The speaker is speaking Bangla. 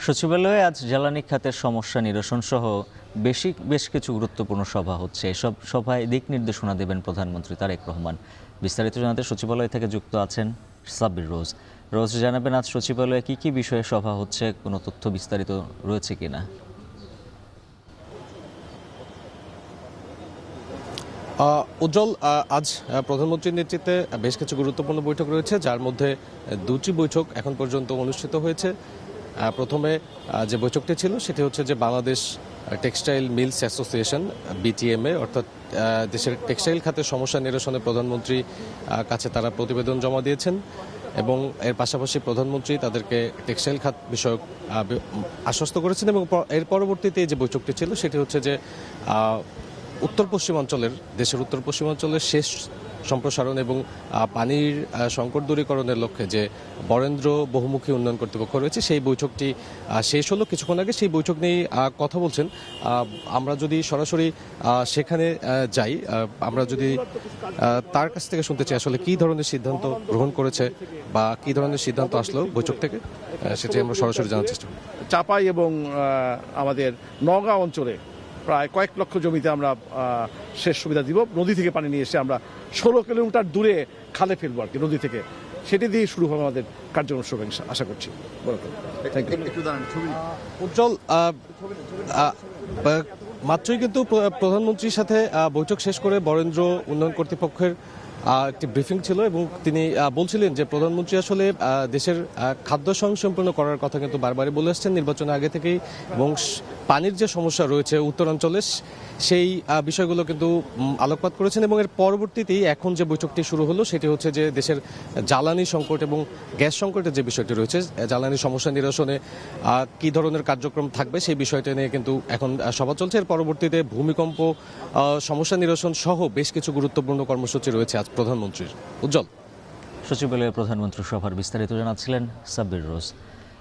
সচিবালয়ে আজ জ্বালানি খাতের সমস্যা নিরসন সহ বেশ কিছু গুরুত্বপূর্ণ সভা হচ্ছে। এসব সভায় দিক নির্দেশনা দেবেন প্রধানমন্ত্রী তারেক রহমান। বিস্তারিত জানাতে সচিবালয় থেকে যুক্ত আছেন সাব্বির রোজ। রোজ, জানাবেন আজ সচিবালয়ে কি কি বিষয়ে সভা হচ্ছে, কোনো তথ্য বিস্তারিত রয়েছে কিনা? উজ্জ্বল, আজ প্রধানমন্ত্রীর নেতৃত্বে বেশ কিছু গুরুত্বপূর্ণ বৈঠক রয়েছে, যার মধ্যে দুটি বৈঠক এখন পর্যন্ত অনুষ্ঠিত হয়েছে। প্রথমে যে বৈঠকটি ছিল সেটি হচ্ছে যে Bangladesh textile mills association BTMA, অর্থাৎ দেশের টেক্সটাইল খাতের সমস্যা নিরসনে প্রধানমন্ত্রী কাছে তারা প্রতিবেদন জমা দিয়েছেন এবং এর পাশাপাশি প্রধানমন্ত্রী তাদেরকে টেক্সটাইল খাত বিষয়ক আশ্বস্ত করেছেন। এবং এর পরবর্তীতে যে বৈঠকটি ছিল সেটি হচ্ছে যে দেশের উত্তর পশ্চিমাঞ্চলের শেষ সম্প্রসারণ এবং পানির সংকট দূরীকরণের লক্ষ্যে যে বরেন্দ্র বহুমুখী উন্নয়ন কর্তৃপক্ষ রয়েছে, সেই বৈঠকটি শেষ হলো কিছুক্ষণ আগে। সেই বৈঠক নিয়ে কথা বলছেন। আমরা যদি সরাসরি সেখানে যাই, আমরা যদি তার কাছ থেকে শুনতে চাই আসলে কী ধরনের সিদ্ধান্ত গ্রহণ করেছে বা কী ধরনের সিদ্ধান্ত আসলো বৈঠক থেকে, সেটি আমরা সরাসরি জানার চেষ্টা করি। চাপাই এবং আমাদের নওগাঁ অঞ্চলে প্রায় কয়েক লক্ষ জমিতে আমরা সেচ সুবিধা দিব। নদী থেকে পানি নিয়ে এসে আমরা 16 কিলোমিটার দূরে খালে ফেলবো আর কি, নদী থেকে। সেটি দিয়ে শুরু হবে আমাদের কার্যক্রম শুরু আশা করছি। উজ্জ্বল, মাত্রই কিন্তু প্রধানমন্ত্রীর সাথে বৈঠক শেষ করে বরেন্দ্র উন্নয়ন কর্তৃপক্ষের একটি ব্রিফিং ছিল এবং তিনি বলছিলেন যে প্রধানমন্ত্রী আসলে দেশের খাদ্য স্বয়ংসম্পূর্ণ করার কথা কিন্তু বারবারই বলে আসছেন নির্বাচনের আগে থেকেই, এবং পানির যে সমস্যা রয়েছে উত্তরাঞ্চলে সেই বিষয়গুলো কিন্তু আলোকপাত করেছেন। এবং এর পরবর্তীতেই এখন যে বৈঠকটি শুরু হলো সেটি হচ্ছে যে দেশের জ্বালানি সংকট এবং গ্যাস সংকটের যে বিষয়টি রয়েছে, জ্বালানি সমস্যা নিরসনে কী ধরনের কার্যক্রম থাকবে সেই বিষয়টি নিয়ে কিন্তু এখন সভা চলছে। এর পরবর্তীতে ভূমিকম্প সমস্যা নিরসন সহ বেশ কিছু গুরুত্বপূর্ণ কর্মসূচি রয়েছে আজ প্রধানমন্ত্রীর। উজ্জ্বল, সচিবালয়ে প্রধানমন্ত্রী সভার বিস্তারিত জানাচ্ছিলেন সাব্বির রোজ।